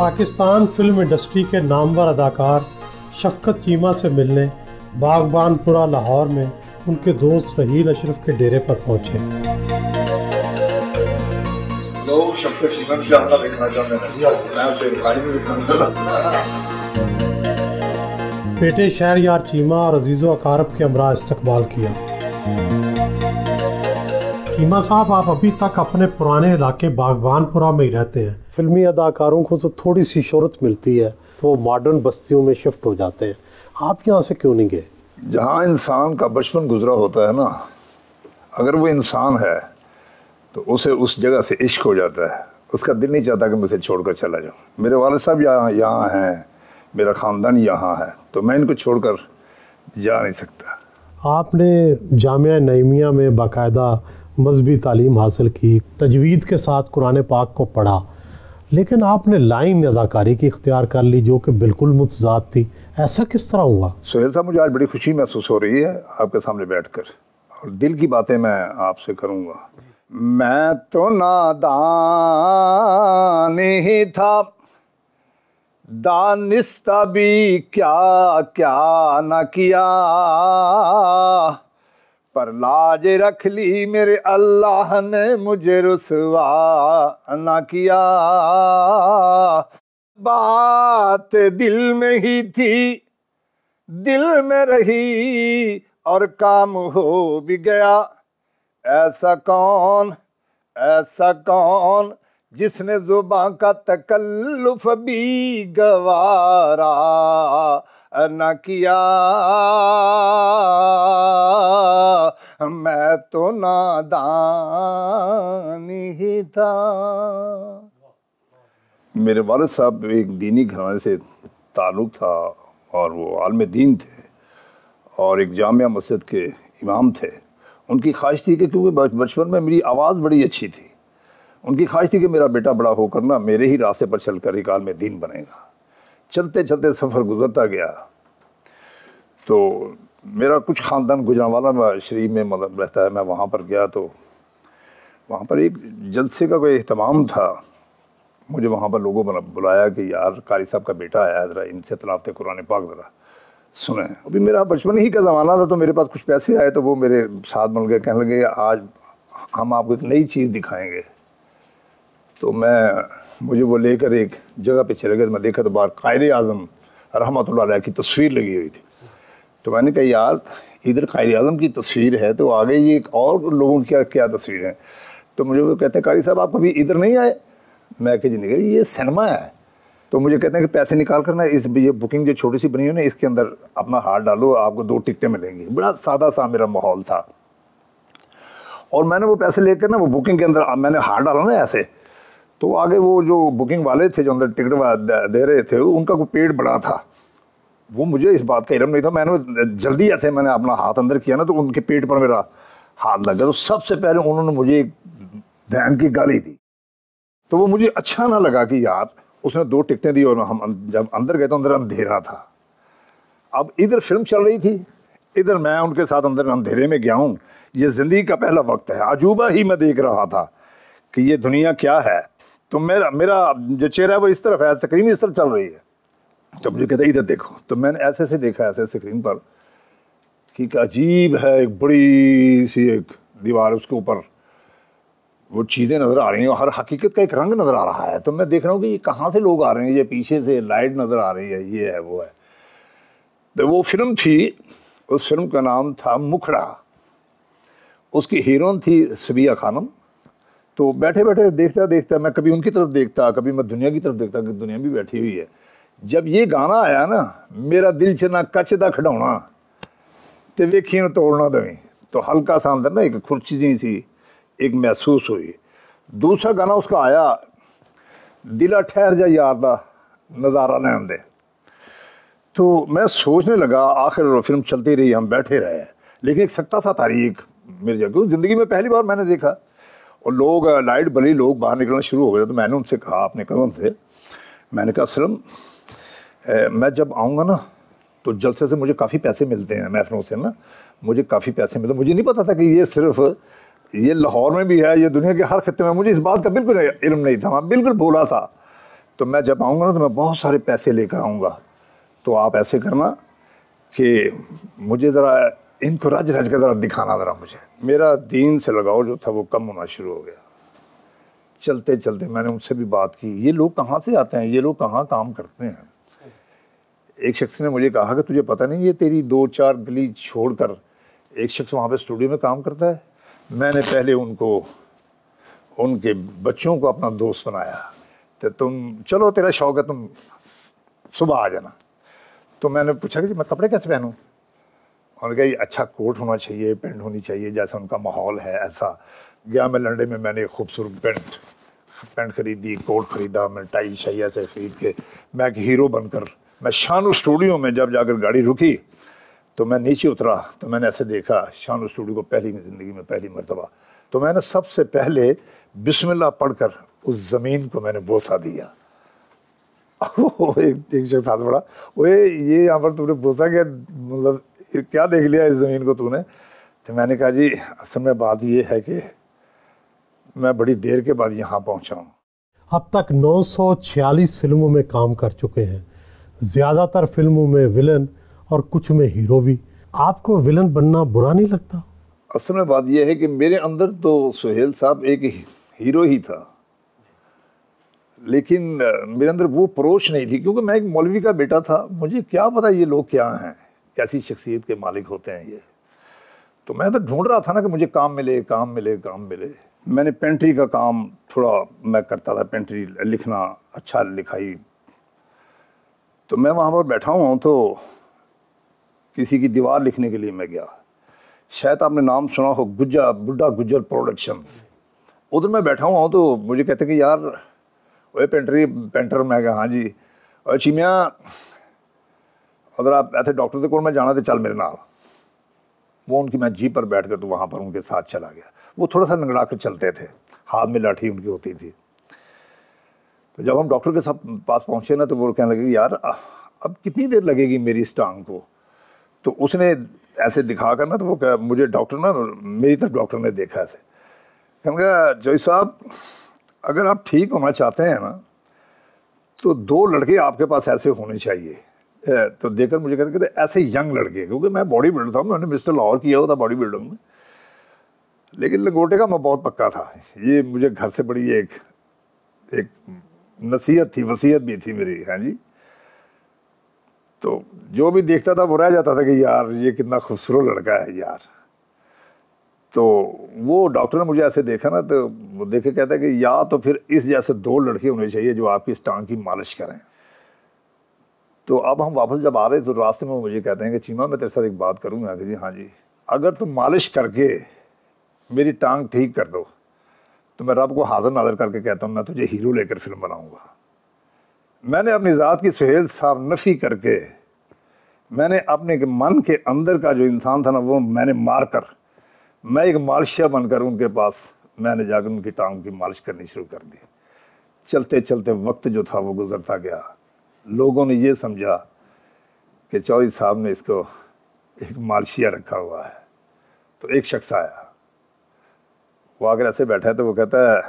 Pakistan film industry के नामवर अदाकार शफकत चीमा से मिलने बागबानपुरा लाहौर में उनके दोस्त रहील अशरफ के डेरे पर पहुंचे। लोग शफकत चीमा को ज़्यादा देखना चाहते हैं। बेटे शहरयार चीमा और अजीज़ो अकारब के हमरा इस्तकबाल किया। चीमा साहब, आप अभी तक अपने पुराने इलाके बागबानपुरा में ही रहते हैं। फिल्मी अदाकारों को तो थोड़ी सी शोहरत मिलती है तो वो मॉडर्न बस्तियों में शिफ्ट हो जाते हैं, आप यहाँ से क्यों नहीं गए? जहाँ इंसान का बचपन गुजरा होता है ना, अगर वो इंसान है तो उसे उस जगह से इश्क हो जाता है। उसका दिल नहीं चाहता कि मैं उसे छोड़कर चला जाऊँ। मेरे वालिद साहब यहाँ हैं, मेरा ख़ानदान यहाँ है, तो मैं इनको छोड़कर जा नहीं सकता। आपने जामिया नईमिया में बाकायदा मजहबी तालीम हासिल की, तजवीद के साथ कुरान पाक को पढ़ा, लेकिन आपने लाइन अदाकारी की इख्तियार कर ली जो कि बिल्कुल मुतज़ाद थी। ऐसा किस तरह हुआ? सोहेल साहब, मुझे आज बड़ी खुशी महसूस हो रही है आपके सामने बैठकर, और दिल की बातें मैं आपसे करूँगा। मैं तो नादान ही था, दानिस्ता भी क्या क्या न किया, पर लाज रख ली मेरे अल्लाह ने मुझे रुसवा न किया। बात दिल में ही थी, दिल में रही और काम हो भी गया। ऐसा कौन जिसने जुबान का तकल्लुफ भी गवारा न किया। मैं तो नादान ही था। मेरे वालिद साहब एक दीनी घराने से ताल्लुक़ था और वो आलिम दीन थे और एक जामिया मस्जिद के इमाम थे। उनकी ख्वाहिश थी कि क्योंकि बचपन में मेरी आवाज़ बड़ी अच्छी थी, उनकी ख्वाहिश थी कि मेरा बेटा बड़ा होकर ना मेरे ही रास्ते पर चलकर एक आलिम दीन बनेगा। चलते चलते सफ़र गुजरता गया तो मेरा कुछ ख़ानदान गुजरांवाला शरीफ में मतलब रहता है, मैं वहाँ पर गया तो वहाँ पर एक जलसे का कोई एहतमाम था। मुझे वहाँ पर लोगों ने बुलाया कि यार कारी साहब का बेटा आया है, ज़रा इनसे तलावत कुरान पाक ज़रा सुने। अभी मेरा बचपन ही का ज़माना था तो मेरे पास कुछ पैसे आए तो वो मेरे साथ बन गए, कहने लगे आज हम आपको एक नई चीज़ दिखाएँगे। तो मुझे वो लेकर एक जगह पे चले गए। मैं देखा तो बाहर कायदे आज़म रहमतुल्लाह अलैह की तस्वीर लगी हुई थी। तो मैंने कहा यार इधर कायदे आज़म की तस्वीर है तो आगे ये एक और लोगों की क्या तस्वीर है। तो मुझे वो कहते हैं कारी साहब आप कभी इधर नहीं आए? मैं कह जी नहीं, ये सिनेमा है। तो मुझे कहते हैं कि पैसे निकाल कर ना इस ये बुकिंग जो छोटी सी बनी है ना इसके अंदर अपना हाथ डालो, आपको 2 टिकटें मिलेंगी। बड़ा सादा सा मेरा माहौल था और मैंने वो पैसे लेकर ना वो बुकिंग के अंदर मैंने हाथ डाला ना ऐसे, तो आगे वो जो बुकिंग वाले थे जो अंदर टिकट दे रहे थे उनका कोई पेट बड़ा था। वो मुझे इस बात का इल्म नहीं था। मैंने जल्दी ऐसे मैंने अपना हाथ अंदर किया ना तो उनके पेट पर मेरा हाथ लग गया। तो सबसे पहले उन्होंने मुझे एक बहन की गाली दी। तो वो मुझे अच्छा ना लगा कि यार उसने 2 टिकटें दी और हम जब अंदर गए तो अंदर अंधेरा था। अब इधर फिल्म चल रही थी, इधर मैं उनके साथ अंदर अंधेरे में गया हूँ। ये ज़िंदगी का पहला वक्त है, अजूबा ही मैं देख रहा था कि ये दुनिया क्या है। तो मेरा जो चेहरा है वो इस तरफ है, स्क्रीन इस तरफ चल रही है। तो मुझे कहता इधर देखो। तो मैंने ऐसे से देखा ऐसे स्क्रीन पर कि अजीब है, एक बड़ी सी एक दीवार, उसके ऊपर वो चीज़ें नज़र आ रही हैं, हर हकीकत का एक रंग नज़र आ रहा है। तो मैं देख रहा हूँ कि ये कहाँ से लोग आ रहे हैं, ये पीछे से लाइट नज़र आ रही है, ये है वो है। तो वो फिल्म थी, उस फिल्म का नाम था मुखड़ा। उसकी हीरोइन थी सबिया खानम। तो बैठे बैठे देखता मैं कभी उनकी तरफ देखता, कभी मैं दुनिया की तरफ देखता कि दुनिया भी बैठी हुई है। जब ये गाना आया ना, मेरा दिल च ना कच दा खिडौना ते वेखी न तोड़ना दवी, तो हल्का सा अंदर ना एक खुर्ची जी सी एक महसूस हुई। दूसरा गाना उसका आया, दिला ठहर जा यार दा नज़ारा लैन दे। तो मैं सोचने लगा, आखिर फिल्म चलती रही, हम बैठे रहे, लेकिन एक सख्ता सा तारीख मेरी जगह ज़िंदगी में पहली बार मैंने देखा। और लोग लाइट बली, लोग बाहर निकलना शुरू हो गए। तो मैंने उनसे कहा, अपने कज़न से, मैंने कहा असलम मैं जब आऊँगा ना तो जलसे से मुझे काफ़ी पैसे मिलते हैं, महफिलों से ना मुझे काफ़ी पैसे मिलते हैं। मुझे नहीं पता था कि ये सिर्फ ये लाहौर में भी है, ये दुनिया के हर खत्ते में, मुझे इस बात का बिल्कुल इल्म नहीं था, मैं बिल्कुल भोला था। तो मैं जब आऊँगा ना तो मैं बहुत सारे पैसे लेकर आऊँगा, तो आप ऐसे करना कि मुझे ज़रा इनको रज रज कर ज़रा दिखाना ज़रा मुझे। मेरा दीन से लगाव जो था वो कम होना शुरू हो गया। चलते चलते मैंने उनसे भी बात की, ये लोग कहाँ से आते हैं, ये लोग कहाँ काम करते हैं। एक शख्स ने मुझे कहा कि तुझे पता नहीं ये तेरी 2-4 गली छोड़कर एक शख्स वहाँ पे स्टूडियो में काम करता है। मैंने पहले उनको, उनके बच्चों को अपना दोस्त बनाया, तो तुम चलो तेरा शौक़ है तुम सुबह आ जाना। तो मैंने पूछा कि मैं कपड़े कैसे पहनूँ। उन्होंने कहा ये अच्छा कोट होना चाहिए, पैंट होनी चाहिए, जैसा उनका माहौल है ऐसा। गया मैं लंदन में, मैंने खूबसूरत पैंट खरीदी, कोट ख़रीदा, मैं टाई शाई ऐसे ख़रीद के मैं एक हीरो बनकर मैं शानू स्टूडियो में जब जाकर गाड़ी रुकी तो मैं नीचे उतरा तो मैंने ऐसे देखा शानू स्टूडियो को पहली ज़िंदगी में पहली मरतबा। तो मैंने सबसे पहले बिस्मिल्लाह पढ़कर उस ज़मीन को मैंने बोसा दिया। एक शख्स हाथ बढ़ा, ओए ये यहाँ पर तुमने बोसा क्या, मतलब क्या देख लिया इस ज़मीन को तूने। तो मैंने कहा जी असल में बात ये है कि मैं बड़ी देर के बाद यहाँ पहुँचा हूँ। अब तक 946 फिल्मों में काम कर चुके हैं, ज़्यादातर फिल्मों में विलन और कुछ में हीरो भी। आपको विलन बनना बुरा नहीं लगता? असल में बात यह है कि मेरे अंदर तो सुहेल साहब एक हीरो ही था, लेकिन मेरे अंदर वो परोश नहीं थी, क्योंकि मैं एक मौलवी का बेटा था। मुझे क्या पता ये लोग क्या हैं, कैसी शख्सियत के मालिक होते हैं ये। तो मैं तो ढूंढ रहा था ना कि मुझे काम मिले, काम मिले, काम मिले। मैंने पेंट्री का काम थोड़ा मैं करता था, पेंट्री लिखना, अच्छा लिखाई। तो मैं वहाँ पर बैठा हुआ हूँ तो किसी की दीवार लिखने के लिए मैं गया। शायद आपने नाम सुना हो, बुड्ढा गुज्जर प्रोडक्शंस। उधर मैं बैठा हुआ हूँ तो मुझे कहते कि यार वो पेंटर। मैं कहा हाँ जी। और चिमिया अगर आप ऐसे डॉक्टर को मैं जाना तो चल मेरे नाल। वो उनकी मैं जीप पर बैठ कर तो वहाँ पर उनके साथ चला गया। वो थोड़ा सा लंगड़ा कर चलते थे, हाथ में लाठी उनकी होती थी। तो जब हम डॉक्टर के साथ पास पहुँचे ना तो वो कहने लगे यार अब कितनी देर लगेगी मेरी इस टांग को। तो उसने ऐसे दिखा कर ना तो वो मुझे डॉक्टर ना मेरी तरफ डॉक्टर ने देखा ऐसे, कहा जोई साहब अगर आप ठीक होना चाहते हैं ना तो 2 लड़के आपके पास ऐसे होने चाहिए। तो देखकर मुझे कहते ऐसे यंग लड़के, क्योंकि मैं बॉडी बिल्डर था, मैंने मिस्टर लाहौर किया हुआ था बॉडी बिल्डर में, लेकिन लंगोटे का मैं बहुत पक्का था। ये मुझे घर से बड़ी एक नसीहत थी, वसीयत भी थी मेरी। हाँ जी। तो जो भी देखता था वो रह जाता था कि यार ये कितना खूबसूरत लड़का है यार। तो वो डॉक्टर ने मुझे ऐसे देखा ना तो वो देखे कहता है कि या तो फिर इस जैसे 2 लड़के होने चाहिए जो आपकी इस टांग की मालिश करें। तो अब हम वापस जब आ रहे तो रास्ते में मुझे कहते हैं कि चीमा मैं तेरे साथ एक बात करूँगा। कि जी हाँ जी, अगर तुम मालिश करके मेरी टांग ठीक कर दो तो मैं रब को हाजिर नाज़र करके कहता हूँ मैं तुझे हीरो लेकर फिल्म बनाऊँगा। मैंने अपनी ज़ात की सुहेल साहब नफ़ी करके मैंने अपने मन के अंदर का जो इंसान था ना वो मैंने मार कर मैं एक मालिशा बनकर उनके पास मैंने जाकर उनकी टांग की मालिश करनी शुरू कर दी। चलते चलते वक्त जो था वो गुजरता गया। लोगों ने ये समझा कि चौधरी साहब ने इसको एक मालिशिया रखा हुआ है। तो एक शख्स आया, वो आकर ऐसे बैठा है तो वो कहता है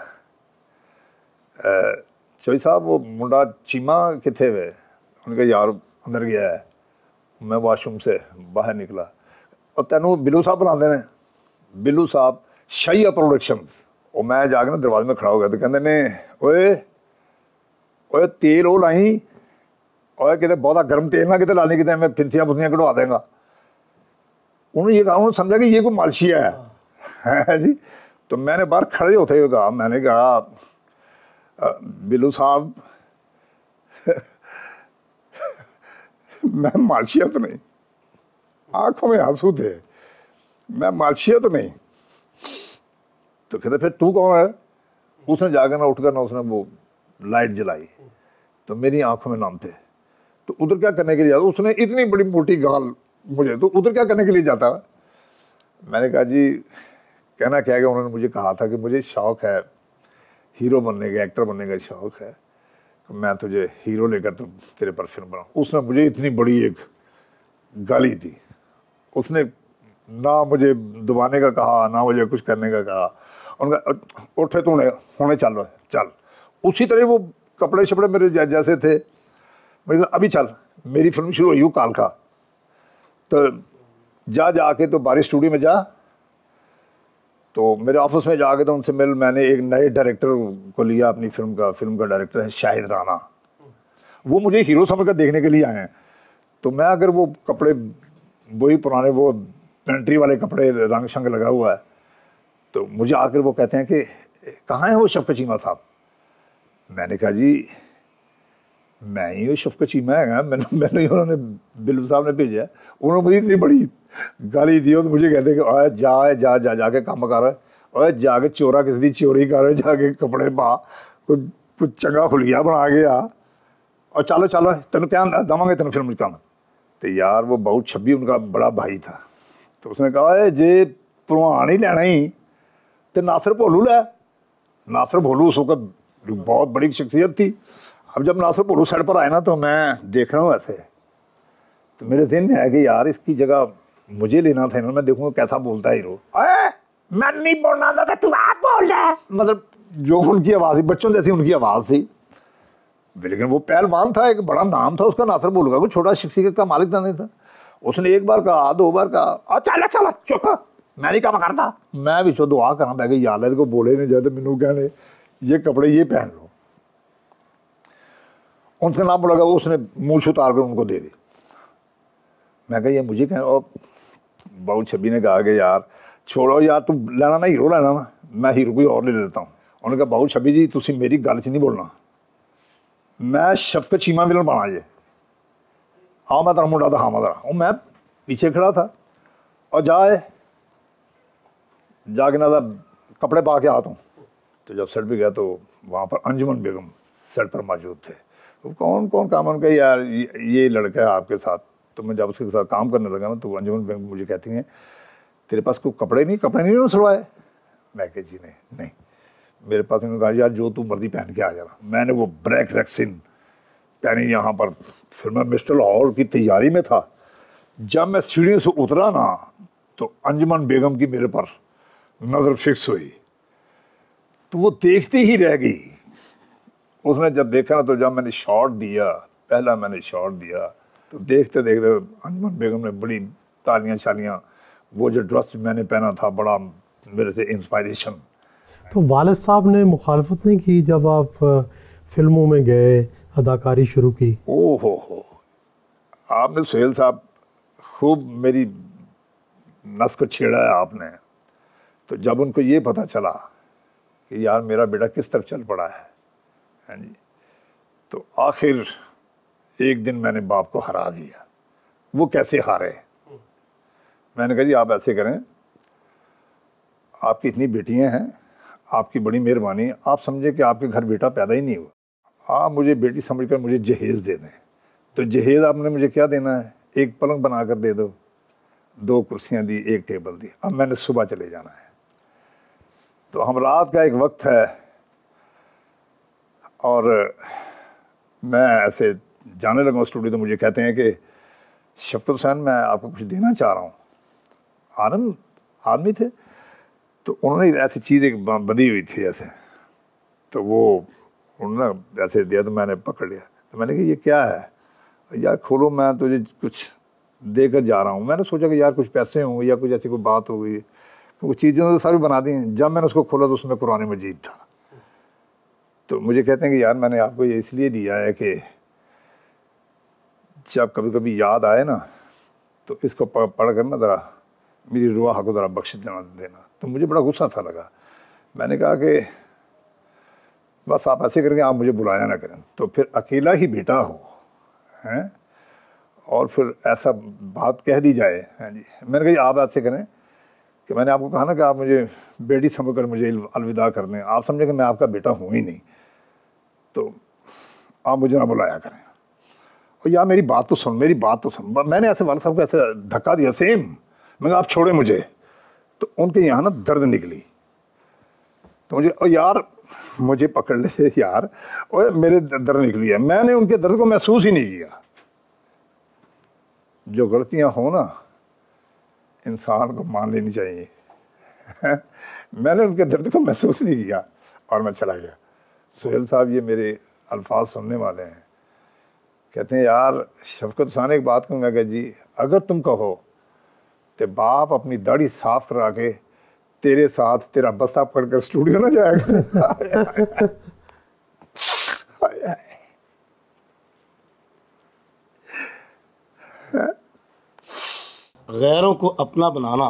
चौधरी साहब वो मुंडा चीमा किथे वे। उनका यार अंदर गया है। मैं वाशरूम से बाहर निकला और तेनों बिल्लू साहब बुलाते हैं। बिल्लू साहब शाहिया प्रोडक्शंस। और मैं जाकर ना दरवाजे में खड़ा हो गया तो कहते ने ओए ओए तेल वो लाई, और कितने बहुत गर्म तेल ना कितने लाने कितने मैं फिंसियाँ फुंसियाँ कटवा देंगा। उन्होंने ये कहा, उन्होंने समझा कि ये कोई मालिशिया है जी। तो मैंने बाहर खड़े होते हुए कहा, मैंने कहा बिल्लू साहब मैं मालिशिया तो नहीं। आंखों में आंसू थे, मैं मालिशिया तो नहीं। तो कहते फिर तू कौन है। उसने जाकर ना उठकर ना उसने वो लाइट जलाई तो मेरी आंखों में नाम थे। तो उधर क्या करने के लिए जाता, उसने इतनी बड़ी मोटी गाल मुझे, तो उधर क्या करने के लिए जाता। मैंने कहा जी कहना क्या है कि उन्होंने मुझे कहा था कि मुझे शौक़ है हीरो बनने का, एक्टर बनने का शौक़ है, तो मैं तुझे हीरो लेकर तो तेरे पर फिल्म बनाऊँ। उसने मुझे इतनी बड़ी एक गाली दी। उसने ना मुझे दबाने का कहा ना मुझे कुछ करने का कहा। उनका उठे तूने होने चल चल। उसी तरह वो कपड़े शपड़े मेरे जैसे थे। मैंने कहा अभी चल, मेरी फिल्म शुरू हुई काल का, तो जाके तो बारिश स्टूडियो में जा, तो मेरे ऑफिस में जाके तो उनसे मिल। मैंने एक नए डायरेक्टर को लिया अपनी फिल्म का डायरेक्टर है शाहिद राना। वो मुझे हीरो समझकर देखने के लिए आए हैं। तो मैं अगर वो कपड़े वही पुराने वो पेंट्री वाले कपड़े रंग शंग लगा हुआ है, तो मुझे आकर वो कहते हैं कि कहाँ है वो शफकत चीमा साहब। मैंने कहा जी मैं ही हूँ शफकत चीमा है। मैंने उन्होंने बिल्लू साहब ने भेजा। उन्होंने मुझे इतनी बड़ी गाली दी और मुझे कहते कि ओए जाके काम कर, ओए जाके चोरा किसी दी चोरी कर, जाके कपड़े पा, कुछ चंगा खुलिया बना के आ, और चलो तेन क्या दवांगे तेन फिल्म काम। तो यार वो बहुत छब्बी उनका बड़ा भाई था, तो उसने कहा जे भलवान ही लेना ही तो नासिर भोलू ले। नासिर भोलू उस वक्त बहुत बड़ी शख्सियत थी। अब जब नासिर भोलू साइड पर आए ना, तो मैं देख रहा हूँ ऐसे, तो मेरे ज़हन में है कि यार इसकी जगह मुझे लेना था। मैं देखूंगा कैसा बोलता है हीरो। मैं नहीं बोलना था, तू आप बोल रहा। मतलब जो उनकी आवाज़ थी, बच्चों जैसी उनकी आवाज़ थी, लेकिन वो पहलवान था, एक बड़ा नाम था उसका। नासिर भोलू का कोई छोटा शख्सियत का मालिक नहीं था। उसने एक बार कहा, दो बार कहा, चल चुप, मैं नहीं काम करता। मैं भी दुआ करा बह गई, यार को बोले नहीं जाए तो मैनू कहने ये कपड़े ये पहन लो। उनका नाम बोला, उसने मूछ उतार कर उनको दे दी। मैं कहा ये मुझे कह, और बहुत छब्बी ने कहा कि यार छोड़ो यार, तू लेना ना हीरो लेना ना, मैं हीरो कोई और ले लेता हूँ। उन्होंने कहा बहुत छब्बी जी तुम मेरी गल च नहीं बोलना, मैं शफकत चीमा विलन बना जे। हाँ मैं तेरा मुंडा था, हाँ मैं मैं पीछे खड़ा था। और जाके ना कपड़े पा के आ तू। तो जब सेट पे गया तो वहाँ पर अंजुमन बेगम सेट पर मौजूद थे। तो कौन काम, उनका यार ये लड़का है आपके साथ। तो मैं जब उसके साथ काम करने लगा ना, तो अंजुमन बेगम मुझे कहती हैं तेरे पास कोई कपड़े नहीं सिलवाए। मैं कह जी नहीं मेरे पास। उन्होंने कहा यार जो तू मर्जी पहन के आ जाना। मैंने वो ब्रैक रैक्सिन पहनी यहाँ पर। फिर मैं मिस्टर लाहौर की तैयारी में था। जब मैं सीढ़ी से उतरा ना, तो अंजुमन बेगम की मेरे पर नज़र फिक्स हुई, तो वो देखती ही रह गई। उसने जब देखा ना, तो जब मैंने शॉट दिया, पहला मैंने शॉट दिया, तो देखते देखते अंजुमन बेगम ने बड़ी तालियां शालियां, वो जो ड्रेस मैंने पहना था बड़ा मेरे से इंस्पायरेशन। तो वालिद साहब ने मुखालफत नहीं की जब आप फिल्मों में गए, अदाकारी शुरू की? हो आपने सुहेल साहब खूब मेरी नस को छेड़ा है आपने। तो जब उनको ये पता चला कि यार मेरा बेटा किस तरफ चल पड़ा है, हाँ जी, तो आखिर एक दिन मैंने बाप को हरा दिया। वो कैसे हारे? मैंने कहा जी आप ऐसे करें, आपकी इतनी बेटियां हैं, आपकी बड़ी मेहरबानी, आप समझे कि आपके घर बेटा पैदा ही नहीं हुआ, आप मुझे बेटी समझकर मुझे जहेज़ दे दें। तो जहेज़ आपने मुझे क्या देना है? एक पलंग बना कर दे दो, 2 कुर्सियां दी, 1 टेबल दी। अब मैंने सुबह चले जाना है। तो हम रात का एक वक्त है, और मैं ऐसे जाने लगा स्टूडियो, तो मुझे कहते हैं कि शफकत हुसैन मैं आपको कुछ देना चाह रहा हूँ। आदमी थे, तो उन्होंने ऐसी चीज़ एक बंधी हुई थी ऐसे, तो वो उन्होंने ऐसे दिया, तो मैंने पकड़ लिया। तो मैंने कहा ये क्या है? यार खोलो, मैं तुझे कुछ देकर जा रहा हूँ। मैंने सोचा कि यार कुछ पैसे होंगे या कुछ ऐसी कोई बात होगी, क्योंकि चीज़ें तो सारी बना दी। जब मैंने उसको खोला तो उसमें कुरान मजीद था। तो मुझे कहते हैं कि यार मैंने आपको ये इसलिए दिया है कि जब कभी कभी याद आए ना, तो इसको पढ़ कर ना ज़रा मेरी रूह को ज़रा बख्श देना। तो मुझे बड़ा गुस्सा सा लगा। मैंने कहा कि बस आप ऐसे करके आप मुझे बुलाया ना करें, तो फिर अकेला ही बेटा हो हैं, और फिर ऐसा बात कह दी जाए। हाँ जी, मैंने कहा आप ऐसे करें कि मैंने आपको कहा ना कि आप मुझे बेटी समझकर मुझे अलविदा कर दें, आप समझे कि मैं आपका बेटा हूँ ही नहीं, तो आप मुझे ना बुलाया करें। और यार मेरी बात तो सुन। मैंने ऐसे वाले साहब को ऐसे धक्का दिया सेम। मैं कहा आप छोड़े मुझे। तो उनके यहाँ ना दर्द निकली, तो मुझे और यार मुझे पकड़ ले यार, और मेरे दर्द निकली है। मैंने उनके दर्द को महसूस ही नहीं किया। जो गलतियां हो ना, इंसान को मान लेनी चाहिए। मैंने उनके दर्द को महसूस नहीं किया और मैं चला गया। सुहेल साहब ये मेरे अल्फाज सुनने वाले हैं। कहते हैं यार शफकत हुसैन एक बात कहूँगा कि जी अगर तुम कहो तो बाप अपनी दाढ़ी साफ करा के तेरे साथ तेरा बस्ता पकड़कर स्टूडियो ना जाएगा। गैरों को अपना बनाना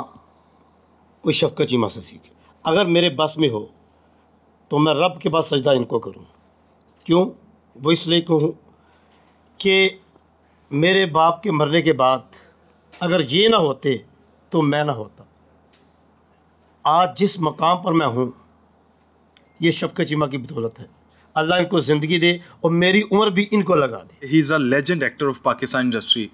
कोई शफकत चीमा से सीखे। अगर मेरे बस में हो तो मैं रब के पास सजदा इनको करूं। क्यों? वो इसलिए कहूँ कि मेरे बाप के मरने के बाद अगर ये ना होते तो मैं ना होता। आज जिस मकाम पर मैं हूँ ये शफकत चीमा की बदौलत है। अल्लाह इनको ज़िंदगी दे और मेरी उम्र भी इनको लगा दे। He is a legend actor of Pakistan industry,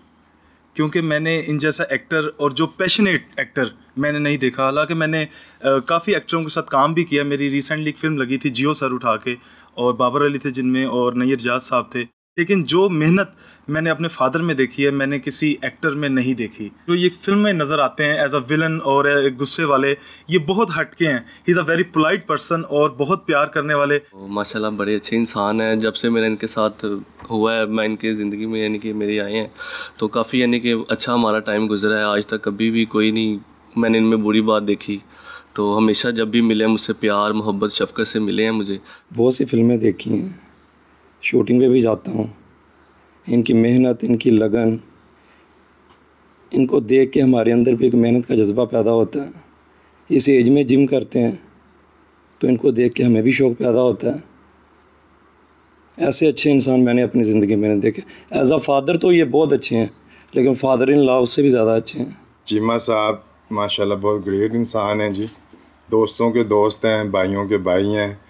क्योंकि मैंने इन जैसा एक्टर और जो पैशनेट एक्टर मैंने नहीं देखा। हालांकि मैंने काफ़ी एक्टरों के साथ काम भी किया। मेरी रिसेंटली एक फ़िल्म लगी थी जियो सर उठा के, और बाबर अली थे जिनमें, और नैयर जाज साहब थे। लेकिन जो मेहनत मैंने अपने फादर में देखी है मैंने किसी एक्टर में नहीं देखी। जो ये फिल्म में नज़र आते हैं एज अ विलन और गुस्से वाले, ये बहुत हटके हैं। ही is a very polite person और बहुत प्यार करने वाले। माशाल्लाह बड़े अच्छे इंसान हैं। जब से मेरा इनके साथ हुआ है, मैं इनकी ज़िंदगी में यानी कि मेरे आए हैं तो काफ़ी यानी कि अच्छा हमारा टाइम गुजरा है। आज तक कभी भी कोई नहीं मैंने इनमें बुरी बात देखी। तो हमेशा जब भी मिले मुझसे प्यार मोहब्बत शफ़क़त से मिले हैं। मुझे बहुत सी फिल्में देखी हैं, शूटिंग पे भी जाता हूँ। इनकी मेहनत, इनकी लगन, इनको देख के हमारे अंदर भी एक मेहनत का जज्बा पैदा होता है। इस एज में जिम करते हैं तो इनको देख के हमें भी शौक़ पैदा होता है। ऐसे अच्छे इंसान मैंने अपनी ज़िंदगी में नहीं देखे। एज अ फादर तो ये बहुत अच्छे हैं, लेकिन फादर इन लॉ उससे भी ज़्यादा अच्छे हैं। चीमा साहब माशाल्लाह बहुत ग्रेट इंसान हैं जी। दोस्तों के दोस्त हैं, भाइयों के भाई हैं,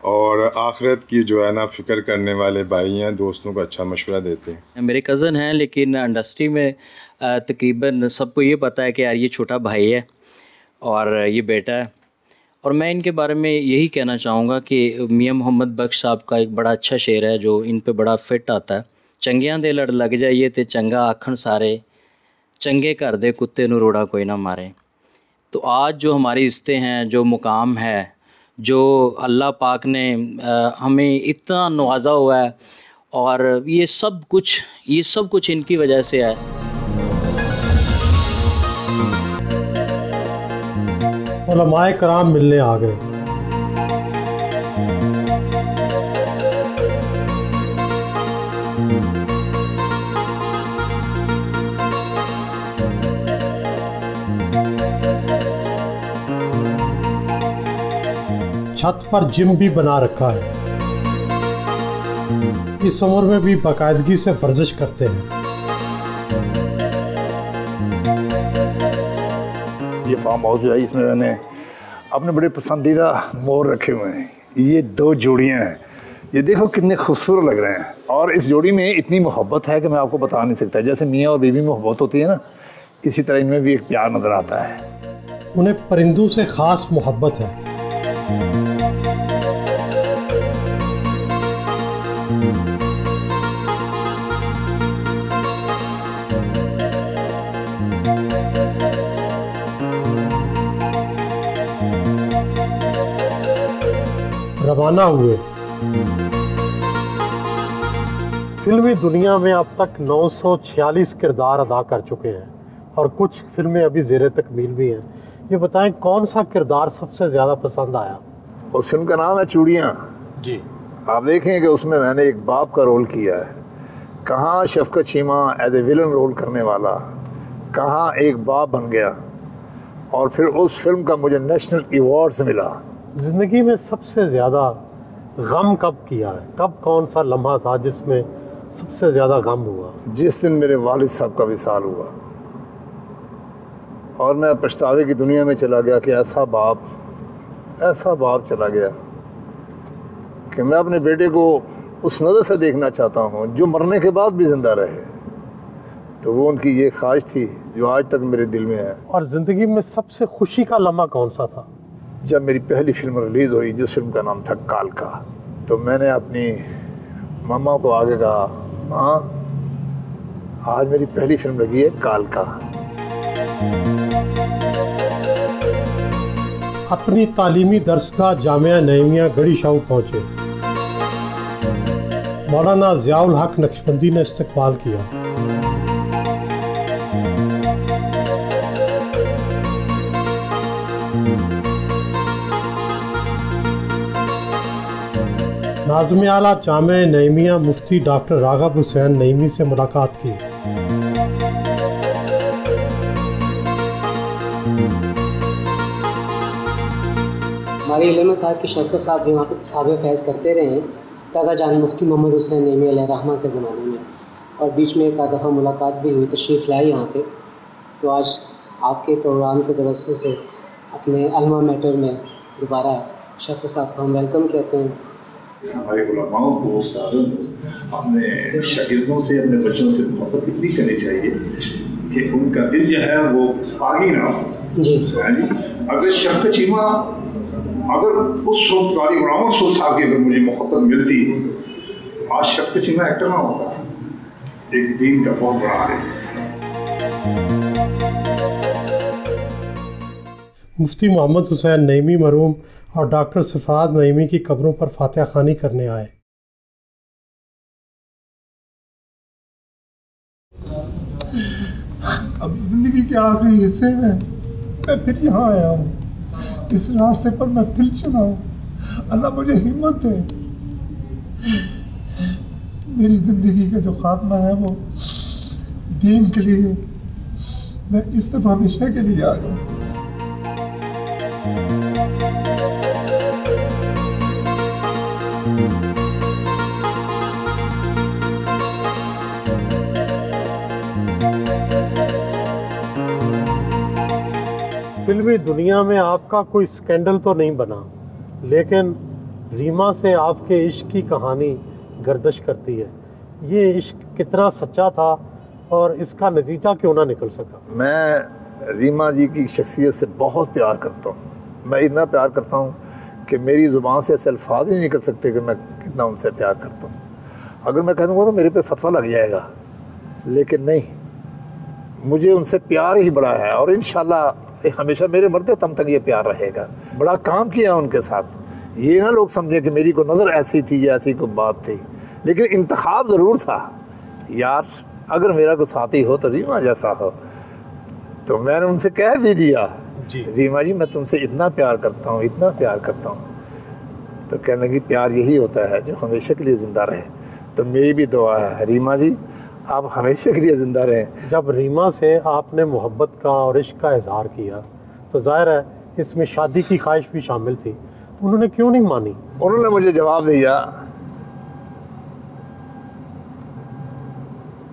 और आखिरत की जो है ना फ़िक्र करने वाले भाई हैं। दोस्तों को अच्छा मशवरा देते हैं। मेरे कज़न हैं, लेकिन इंडस्ट्री में तकरीबन सबको ये पता है कि यार ये छोटा भाई है और ये बेटा है। और मैं इनके बारे में यही कहना चाहूँगा कि मियाँ मोहम्मद बख्श साहब का एक बड़ा अच्छा शेर है जो इन पे बड़ा फिट आता है। चंगियां दे लड़ लग जाइए ते चंगा आखण सारे, चंगे घर दे कुत्ते नूं रोड़ा कोई ना मारे। तो आज जो हमारी इज़्ज़तें हैं, जो मुकाम है, जो अल्लाह पाक ने हमें इतना नवाजा हुआ है, और ये सब कुछ इनकी वजह से है। उलमाए कराम मिलने आ गए। छत पर जिम भी बना रखा है। इस उम्र में भी बाकायदगी से वर्जिश करते हैं। ये फार्म हाउस जो है इसमें मैंने अपने बड़े पसंदीदा मोर रखे हुए हैं। ये 2 जोड़ियां हैं, ये देखो कितने खूबसूरत लग रहे हैं। और इस जोड़ी में इतनी मोहब्बत है कि मैं आपको बता नहीं सकता। जैसे मियाँ और बीवी में मोहब्बत होती है ना, इसी तरह इनमें भी एक प्यार नज़र आता है। उन्हें परिंदों से ख़ास मोहब्बत है। रवाना हुए। फिल्मी दुनिया में अब तक 946 किरदार अदा कर चुके हैं और कुछ फिल्में अभी ज़ेरे तकमील भी हैं। ये बताएं कौन सा किरदार सबसे ज़्यादा पसंद आया? उस फिल्म का नाम है चूड़ियाँ जी। आप देखें कि उसमें मैंने एक बाप का रोल किया है। कहाँ Shafqat Cheema as a villain role करने वाला, कहाँ एक बाप बन गया, और फिर उस फिल्म का मुझे नेशनल अवार्ड्स मिला। ज़िंदगी में सबसे ज़्यादा गम कब किया है? कब कौन सा लम्हा था जिसमें सबसे ज़्यादा गम हुआ? जिस दिन मेरे वालिद साहब का विसाल हुआ और मैं पछतावे की दुनिया में चला गया कि ऐसा बाप चला गया कि मैं अपने बेटे को उस नज़र से देखना चाहता हूँ जो मरने के बाद भी ज़िंदा रहे। तो वो उनकी ये ख्वाहिश थी जो आज तक मेरे दिल में है। और ज़िंदगी में सबसे खुशी का लम्हा कौन सा था? जब मेरी पहली फिल्म रिलीज़ हुई, जिस फिल्म का नाम था कालका, तो मैंने अपनी मम्मा को आगे कहा, माँ आज मेरी पहली फिल्म लगी है कालका। अपनी तालीमी दरसगाह जामिया नईमिया गढ़ी शाहू पहुँचे। मौलाना ज़ियाउल हक नक्शबंदी ने इस्तकबाल किया। नाज़िम आला जामिया नईमिया मुफ्ती डॉक्टर राग़ब हुसैन नईमी से मुलाकात की। हमारे इल्म में था कि शौकत साहब यहाँ पर साहब फैज़ करते रहे हैं दादा जान मुफ्ती मोहम्मद हुसैन नईमी अलैहिर्रहमा के ज़माने में, और बीच में एक आध दफ़ा मुलाकात भी हुई, तशरीफ़ लाई यहाँ पे। तो आज आपके प्रोग्राम के तवज्जुह से अपने अल्मा मैटर में दोबारा शौकत साहब को हम वेलकम कहते हैं। हमारे उलमाओं को, उस्तादों को अपने शागिर्दों से, अपने बच्चों से मोहब्बत इतनी करनी चाहिए कि उनका दिल जो है वो पागी ना हो। जी हाँ जी। अगर शफ़क़त चीमा, अगर उस वक्त गाली गुलाम रसूल साहब की अगर मुझे मोहब्बत मिलती तो आज शफ़क़त चीमा एक्टर ना होता, एक दीन का बहुत बड़ा आलिम। मुफ्ती मोहम्मद हुसैन नईमी मरहूम और डॉक्टर सफ़ाद नईमी की कब्रों पर फातिहा खानी करने आए। अब ज़िंदगी के आखिरी हिस्से में मैं फिर यहाँ आया हूँ, इस रास्ते पर मैं फिर चला हूँ। अल्लाह मुझे हिम्मत दे। मेरी ज़िंदगी का जो खात्मा है वो दीन के लिए, मैं इस तरफ हमेशा के लिए आ जाऊँ। फिल्मी दुनिया में आपका कोई स्कैंडल तो नहीं बना, लेकिन रीमा से आपके इश्क की कहानी गर्दिश करती है। ये इश्क कितना सच्चा था और इसका नतीजा क्यों ना निकल सका? मैं रीमा जी की शख्सियत से बहुत प्यार करता हूँ। मैं इतना प्यार करता हूँ कि मेरी ज़ुबान से ऐसे अल्फाज ही नहीं कर सकते कि मैं कितना उनसे प्यार करता हूँ। अगर मैं कह दूँगा तो मेरे पे फतवा लग जाएगा, लेकिन नहीं, मुझे उनसे प्यार ही बड़ा है और इंशाल्लाह हमेशा मेरे मरते तब तक ये प्यार रहेगा। बड़ा काम किया उनके साथ। ये ना लोग समझें कि मेरी को नज़र ऐसी थी या ऐसी कोई बात थी, लेकिन इंतखाब ज़रूर था। यार अगर मेरा कोई साथी हो तो रीमा जैसा हो। तो मैंने उनसे कह भी दिया, जी रीमा जी मैं तुमसे इतना प्यार करता हूँ, इतना प्यार करता हूँ। तो कहने लगी प्यार यही होता है जो हमेशा के लिए ज़िंदा रहे। तो मेरी भी दुआ है रीमा जी आप हमेशा के लिए ज़िंदा रहें। जब रीमा से आपने मोहब्बत का और इश्क का इजहार किया तो जाहिर है इसमें शादी की ख्वाहिश भी शामिल थी, उन्होंने क्यों नहीं मानी? उन्होंने मुझे जवाब दिया,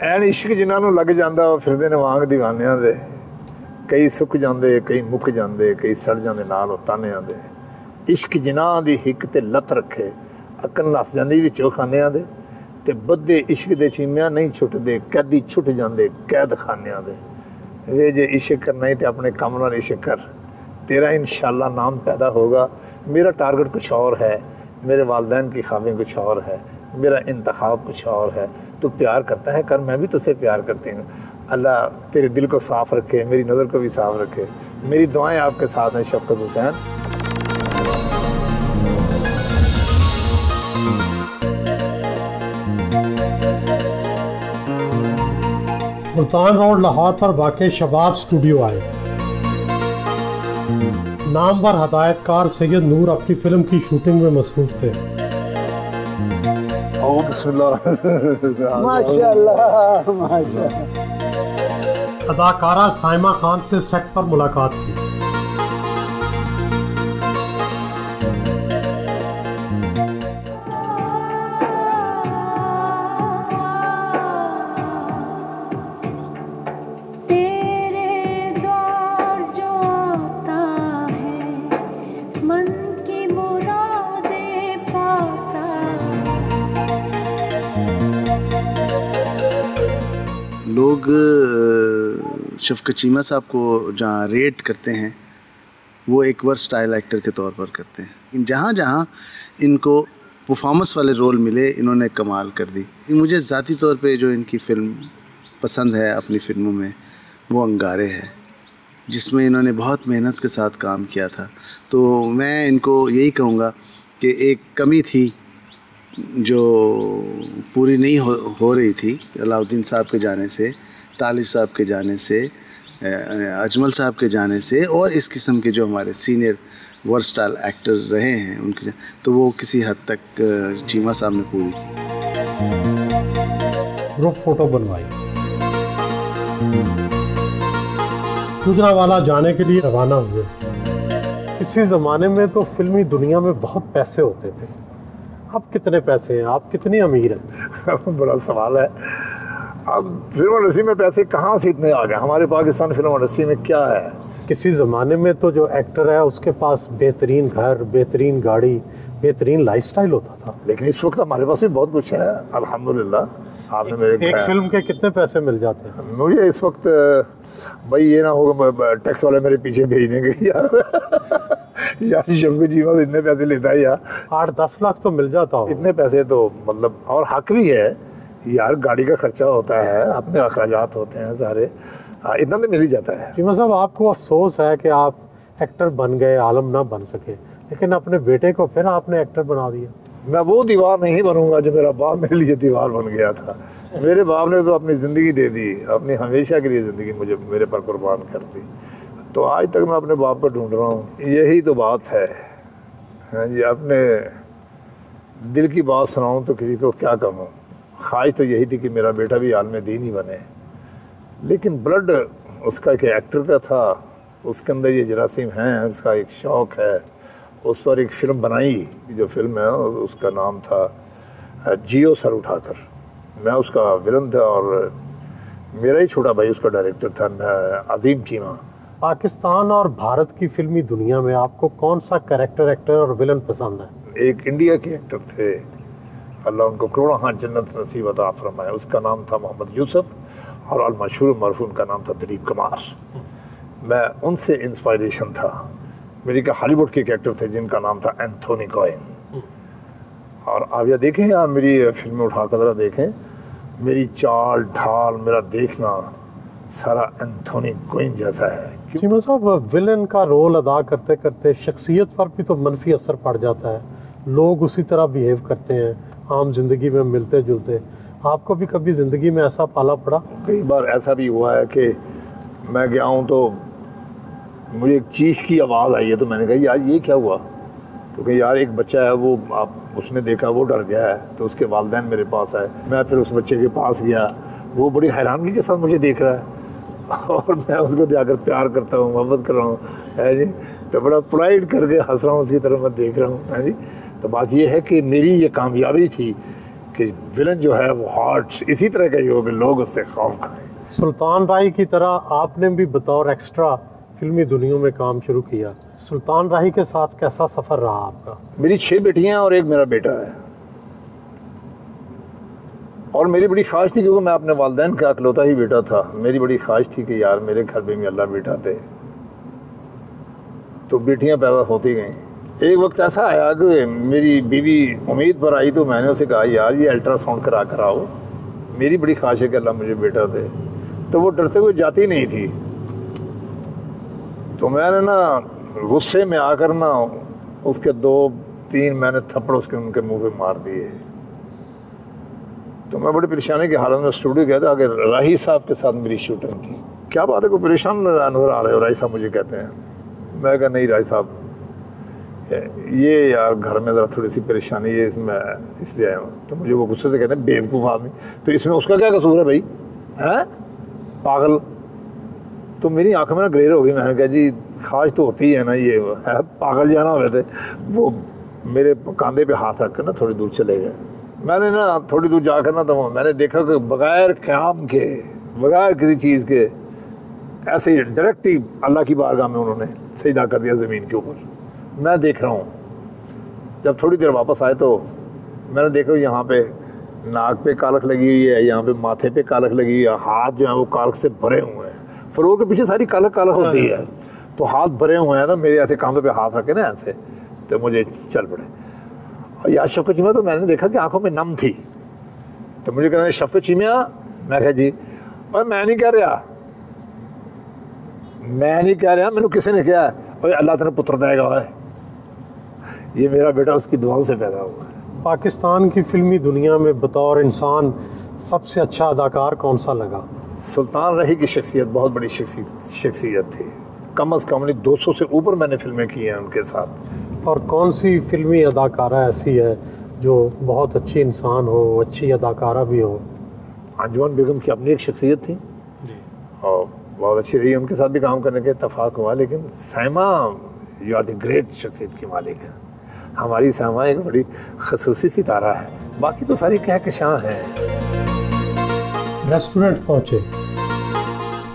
ਐਨ इश्क जिन्होंने लग जाता वो फिरदे ने वांग दीवानियां दे, कई सुक जाते कई मुक जाते कई सड़ जाते नाल तानियां दे। इश्क जिन्हां दी हिक ते लत रखे अकन नस जाती विचों खानियां दे, ते बद्दे इश्क दे चीमियां नहीं छुटते कैदी छुट जाते कैद खानियां दे। वे जे इश्क करना ही तो अपने काम नाल इश्क कर, तेरा इंशाल्लाह नाम पैदा होगा। मेरा टारगेट कुछ और है, मेरे वालिदैन की ख्वाबें कुछ और है, मेरा इंतखाब कुछ और है। तू प्यार करता है कर, मैं भी तुझसे प्यार करती हूँ। अल्लाह तेरे दिल को साफ़ रखे, मेरी नज़र को भी साफ़ रखे। मेरी दुआएं आपके साथ हैं शफ़क़त हुसैन। मुल्तान रोड लाहौर पर वाक़ शबाब स्टूडियो आए। नामवर हदायतकार सैयद नूर अपनी फिल्म की शूटिंग में मसरूफ़ थे। माशाअल्लाह माशाअल्लाह। अदाकारा साइमा खान से सेट पर मुलाकात की। लोग शफ़क़त चीमा साहब को जहाँ रेट करते हैं वो एक वर्सटाइल एक्टर के तौर पर करते हैं। जहाँ जहाँ इनको परफॉर्मेंस वाले रोल मिले इन्होंने कमाल कर दी। मुझे ज़ाती तौर पे जो इनकी फ़िल्म पसंद है अपनी फ़िल्मों में वो अंगारे है, जिसमें इन्होंने बहुत मेहनत के साथ काम किया था। तो मैं इनको यही कहूँगा कि एक कमी थी जो पूरी नहीं हो रही थी अलाउद्दीन साहब के जाने से, तालिब साहब के जाने से, अजमल साहब के जाने से, और इस किस्म के जो हमारे सीनियर वर्सटाइल एक्टर्स रहे हैं उनके, तो वो किसी हद तक चीमा साहब ने पूरी की। ग्रुप फोटो बनवाई, गुजरांवाला जाने के लिए रवाना हुए। इसी ज़माने में तो फिल्मी दुनिया में बहुत पैसे होते थे। अब कितने पैसे हैं, आप कितने अमीर हैं? बड़ा सवाल है। अब फिल्म इंडस्ट्री में पैसे कहाँ से इतने आ गए? हमारे पाकिस्तान फिल्म इंडस्ट्री में क्या है? किसी ज़माने में तो जो एक्टर है उसके पास बेहतरीन घर, बेहतरीन गाड़ी, बेहतरीन लाइफस्टाइल होता था। लेकिन इस वक्त हमारे पास भी बहुत कुछ है, अल्हम्दुलिल्लाह। आपने मेरे एक फिल्म के कितने पैसे मिल जाते हैं? मुझे इस वक्त भाई ये ना होगा टैक्स वाले मेरे पीछे भेज देंगे यार यार शफ़क़त चीमा तो इतने पैसे लेता है यार, 8-10 लाख तो मिल जाता हो। इतने पैसे तो मतलब, और हक भी है यार, गाड़ी का खर्चा होता है, अपने अखराजात होते हैं सारे, इतना तो मिल ही जाता है। चीमा साहब, आपको अफसोस है कि आप एक्टर बन गए, आलम ना बन सके, लेकिन अपने बेटे को फिर आपने एक्टर बना दिया। मैं वो दीवार नहीं बनूंगा जो मेरा बाप मेरे लिए दीवार बन गया था। मेरे बाप ने तो अपनी ज़िंदगी दे दी, अपनी हमेशा के लिए ज़िंदगी मुझे मेरे पर कुर्बान कर दी। तो आज तक मैं अपने बाप को ढूंढ रहा हूँ। यही तो बात है। हाँ जी, अपने दिल की बात सुनाऊँ तो किसी को क्या कहूँ। ख्वाहिश तो यही थी कि मेरा बेटा भी आलम दीन ही बने, लेकिन ब्लड उसका एक एक्टर का था, उसके अंदर ये जरासीम हैं, उसका एक शौक़ है। उस पर एक फ़िल्म बनाई, जो फिल्म है उसका नाम था जियो सर उठाकर। मैं उसका विलन था और मेरा ही छोटा भाई उसका डायरेक्टर था, अजीम चीमा। पाकिस्तान और भारत की फिल्मी दुनिया में आपको कौन सा कैरेक्टर, एक्टर और विलन पसंद है? एक इंडिया के एक्टर थे, अल्लाह उनको करोड़ों हाथ जन्नत नसीब अता फरमाए, उसका नाम था मोहम्मद यूसुफ, और अलमशहूर मरहूम का नाम था दिलीप कुमार। मैं उनसे इंस्पायरेशन था। मेरी का हॉलीवुड के कैरेक्टर थे जिनका नाम था एंथोनी कॉइन। और आप यह देखें, आप मेरी फिल्में उठा कर ज़रा देखें, मेरी चाल ढाल, मेरा देखना सारा एंथोनी कॉइन जैसा है। चीमा साहब, विलन का रोल अदा करते करते शख्सियत पर भी तो मनफी असर पड़ जाता है, लोग उसी तरह बिहेव करते हैं आम जिंदगी में मिलते जुलते। आपको भी कभी ज़िंदगी में ऐसा पाला पड़ा? कई बार ऐसा भी हुआ है कि मैं गया हूँ तो मुझे एक चीख की आवाज़ आई है, तो मैंने कहा यार ये क्या हुआ? तो कहा यार एक बच्चा है, वो आप उसने देखा, वो डर गया है, तो उसके वालिदैन मेरे पास आए। मैं फिर उस बच्चे के पास गया, वो बड़ी हैरानगी के साथ मुझे देख रहा है और मैं उसको जाकर प्यार करता हूँ, मोहब्बत कर रहा हूँ, है जी। तो बड़ा पोलाइट करके हंस रहा हूँ, उसकी तरफ मैं देख रहा हूँ, है जी। तो बात ये है कि मेरी ये कामयाबी थी कि विलन जो है वो हार्ट इसी तरह का ही हो कि लोग उससे खौफ खाएं। सुल्तान राही की तरह आपने भी बतौर एक्स्ट्रा फिल्मी दुनिया में काम शुरू किया। सुल्तान राही के साथ कैसा सफ़र रहा आपका? मेरी 6 बेटियां और एक मेरा बेटा है, और मेरी बड़ी ख्वाहिश थी, क्योंकि मैं अपने वालिदैन का अकलौता ही बेटा था। मेरी बड़ी ख्वाहिश थी कि यार मेरे घर में भी अल्लाह बेटा थे। तो बेटियां पैदा होती गईं। एक वक्त ऐसा आया कि मेरी बीवी उम्मीद पर आई, तो मैंने उसे कहा यार ये अल्ट्रासाउंड करा कर आओ, मेरी बड़ी ख्वाहिश है कि अल्लाह मुझे बेटा दे। तो वो डरते हुए जाती नहीं थी। तो मैंने ना गुस्से में आकर ना उसके 2-3 मैंने थप्पड़ उसके उनके मुंह पे मार दिए। तो मैं बड़ी परेशानी की हालत में स्टूडियो गया था, आगे राही साहब के साथ मेरी शूटिंग थी। क्या बात है, कोई परेशान नजर आ रहे हो? राही साहब मुझे कहते हैं। मैं कहा नहीं राही साहब, ये यार घर में ज़रा थोड़ी सी परेशानी है, इसमें इसलिए आया हूँ। तो मुझे वो गुस्से से कहते हैं बेवकूफ़ आदमी, तो इसमें उसका क्या कसूर है भाई, हैं पागल। तो मेरी आंखों में ना ग्लेर हो गई। मैंने कहा जी ख्वाहिश तो होती है ना, ये है पागल जाना हुए थे। वो मेरे कंधे पे हाथ रख कर ना थोड़ी दूर चले गए। मैंने ना थोड़ी दूर जाकर ना तो मैंने देखा कि बग़ैर क़याम के, बग़ैर किसी चीज़ के, ऐसे ही डायरेक्ट ही अल्लाह की बारगाह में उन्होंने सजदा कर दिया ज़मीन के ऊपर। मैं देख रहा हूँ। जब थोड़ी देर वापस आए तो मैंने देखा यहाँ पे नाक पे कालख लगी हुई है, यहाँ पे माथे पे कालख लगी हुई है, हाथ जो है वो कालख से भरे हुए हैं। फ्लोर के पीछे सारी कालख होती है, तो हाथ भरे हुए हैं ना, मेरे ऐसे कांधों पे हाथ रखे ना ऐसे, तो मुझे चल पड़े। और यार शफ़क़त चीमा, तो मैंने देखा कि आंखों में नम थी। तो मुझे कहना शफ़क़त चीमा, मैं कहा जी, और मैं नहीं कह रहा, मैंने किसी ने कहा और अल्लाह तेरे पुत्र देगा है, ये मेरा बेटा उसकी दुआओं से पैदा हुआ है। पाकिस्तान की फिल्मी दुनिया में बतौर इंसान सबसे अच्छा अदाकार कौन सा लगा? सुल्तान रही की शख्सियत बहुत बड़ी शख्सियत थी। कम अज़ कम 200 से ऊपर मैंने फिल्में की हैं उनके साथ। और कौन सी फिल्मी अदाकारा ऐसी है जो बहुत अच्छी इंसान हो, अच्छी अदाकारा भी हो? अंजुमन बेगम की अपनी एक शख्सियत थी और बहुत अच्छी रही, उनके साथ भी काम करने का इत्तेफाक हुआ। लेकिन सैमा यू आर द ग्रेट शख्सियत की मालिक है। हमारी सैमा एक बड़ी खसूसी सितारा है, बाकी तो सारी कहकशां हैं। रेस्टोरेंट पहुँचे,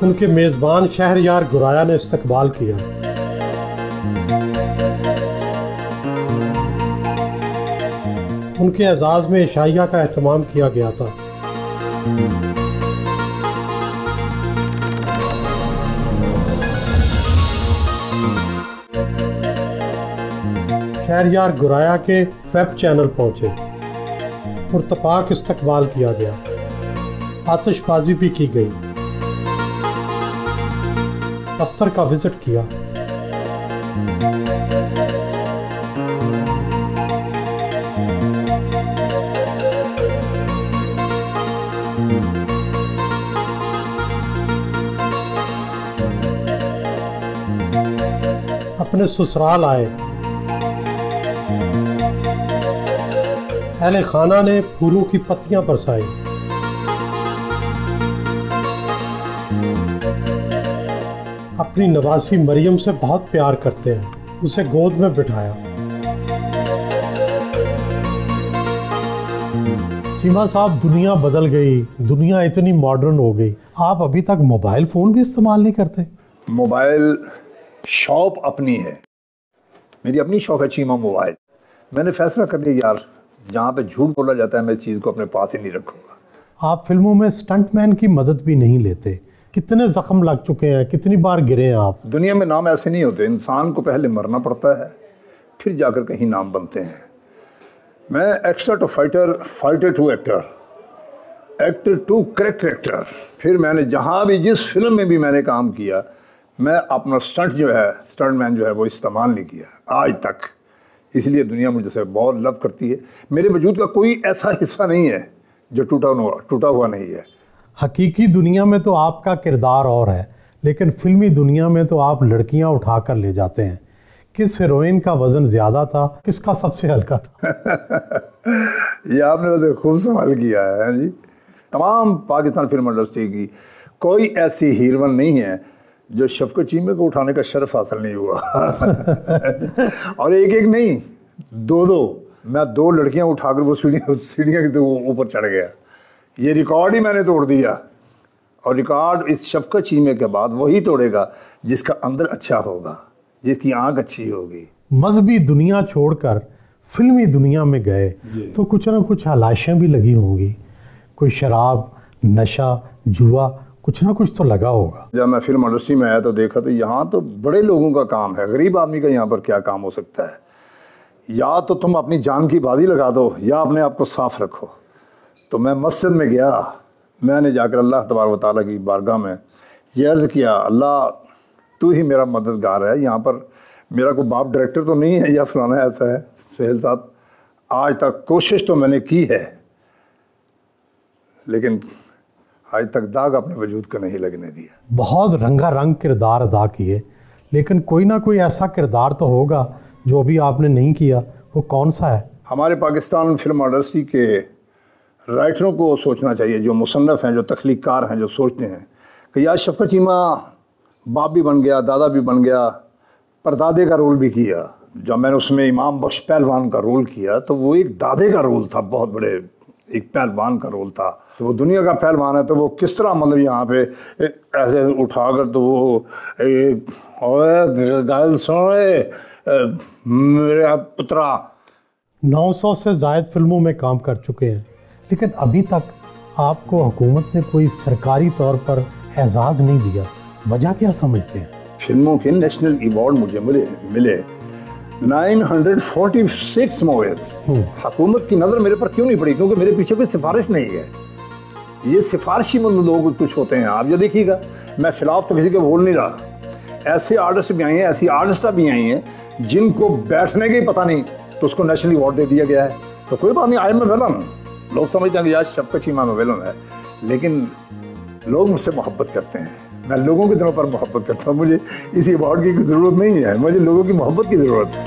उनके मेज़बान शहरयार गुराया ने इस्तकबाल किया। उनके एजाज़ में इशाइया का एहतमाम किया गया था। शहरयार गुराया के वेब चैनल पहुंचे, पुरतपाक इस्तकबाल किया गया, आतिशबाजी भी की गई, दफ्तर का विजिट किया। अपने ससुराल आए, अहले खाना ने फूलों की पत्तियां बरसाई। अपनी नवासी मरियम से बहुत प्यार करते हैं, उसे गोद में बिठाया। चीमा साहब, दुनिया बदल गई, दुनिया इतनी मॉडर्न हो गई, आप अभी तक मोबाइल फ़ोन भी इस्तेमाल नहीं करते? मोबाइल शॉप अपनी है, मेरी अपनी शॉप है चीमा मोबाइल। मैंने फैसला कर लिया यार, जहाँ पे झूठ बोला जाता है मैं इस चीज़ को अपने पास ही नहीं रखूँगा। आप फिल्मों में स्टंटमैन की मदद भी नहीं लेते, कितने ज़ख्म लग चुके हैं, कितनी बार गिरे हैं आप? दुनिया में नाम ऐसे नहीं होते, इंसान को पहले मरना पड़ता है फिर जाकर कहीं नाम बनते हैं। मैं extra to fighter, fighter to actor, actor to character actor. फिर मैंने जहाँ भी जिस फिल्म में भी मैंने काम किया, मैं अपना स्टंटमैन जो है वो इस्तेमाल नहीं किया आज तक। इसलिए दुनिया मुझसे बहुत लव करती है। मेरे वजूद का कोई ऐसा हिस्सा नहीं है जो टूटा हुआ नहीं है। हकीकी दुनिया में तो आपका किरदार और है, लेकिन फिल्मी दुनिया में तो आप लड़कियां उठा कर ले जाते हैं। किस हीरोइन का वजन ज़्यादा था, किसका सबसे हल्का था? ये आपने वैसे खूब सवाल किया है जी। तमाम पाकिस्तान फिल्म इंडस्ट्री की कोई ऐसी हीरोइन नहीं है जो शफकत चीमे को उठाने का शर्फ हासिल नहीं हुआ। और एक एक नहीं, दो मैं 2 लड़कियां उठाकर वो सीढ़ियाँ के ऊपर चढ़ गया। ये रिकॉर्ड ही मैंने तोड़ दिया। और रिकॉर्ड इस शफकत चीमे के बाद वही तोड़ेगा जिसका अंदर अच्छा होगा, जिसकी आंख अच्छी होगी। मजहबी दुनिया छोड़कर फिल्मी दुनिया में गए तो कुछ ना कुछ हलाइशें भी लगी होंगी, कोई शराब, नशा, जुआ, कुछ ना कुछ तो लगा होगा। जब मैं फिल्म इंडस्ट्री में आया तो देखा तो यहाँ तो बड़े लोगों का काम है, गरीब आदमी का यहाँ पर क्या काम हो सकता है? या तो तुम अपनी जान की बाजी लगा दो या अपने आप को साफ रखो। तो मैं मस्जिद में गया, मैंने जाकर अल्लाह तबारक व तआला की बारगाह में ये अर्ज़ किया, अल्लाह तू ही मेरा मददगार है, यहाँ पर मेरा कोई बाप डायरेक्टर तो नहीं है या फलाना ऐसा है। सुहेल साहब, आज तक कोशिश तो मैंने की है लेकिन आज तक दाग अपने वजूद को नहीं लगने दिया। बहुत रंगारंग किरदार अदा किए, लेकिन कोई ना कोई ऐसा किरदार तो होगा जो अभी आपने नहीं किया, वो कौन सा है? हमारे पाकिस्तान फिल्म इंडस्ट्री के राइटरों को सोचना चाहिए, जो मुसन्नफ़ हैं, जो तख्लीक़कार हैं, जो सोचते हैं कि यार शफकत चीमा बाप भी बन गया, दादा भी बन गया, परदादे का रोल भी किया। जब मैंने उसमें इमाम बख्श पहलवान का रोल किया तो वो एक दादे का रोल था, बहुत बड़े एक पहलवान का रोल था। तो वो दुनिया का पहलवान है तो वो किस तरह मतलब यहाँ पे ऐसे उठाकर तो वो गाल सुन मेरा पुत्रा। 900 से ज़ायद फिल्मों में काम कर चुके हैं, लेकिन अभी तक आपको हुकूमत ने कोई सरकारी तौर पर एजाज़ नहीं दिया, वजह क्या समझते हैं? फिल्मों के नेशनल अवार्ड मुझे मिले 946 मूवीज। हुकूमत की नज़र मेरे पर क्यों नहीं पड़ी? क्योंकि मेरे पीछे कोई सिफारिश नहीं है। ये सिफारिशी मतलब लोग कुछ होते हैं, आप ये देखिएगा, मैं खिलाफ तो किसी के बोल नहीं रहा। ऐसे आर्टिस्ट भी आई हैं, ऐसी आर्टिस्टा भी आई हैं जिनको बैठने का ही पता नहीं, तो उसको नेशनल अवार्ड दे दिया गया है। तो कोई बात नहीं, आई एम ए विलन। लोग समझते हैं कि यार शफकत चीमा में विलन है, लेकिन लोग मुझसे मोहब्बत करते हैं, मैं लोगों के दिलों पर मोहब्बत करता हूँ। मुझे इसी अवार्ड की ज़रूरत नहीं है, मुझे लोगों की मोहब्बत की ज़रूरत है।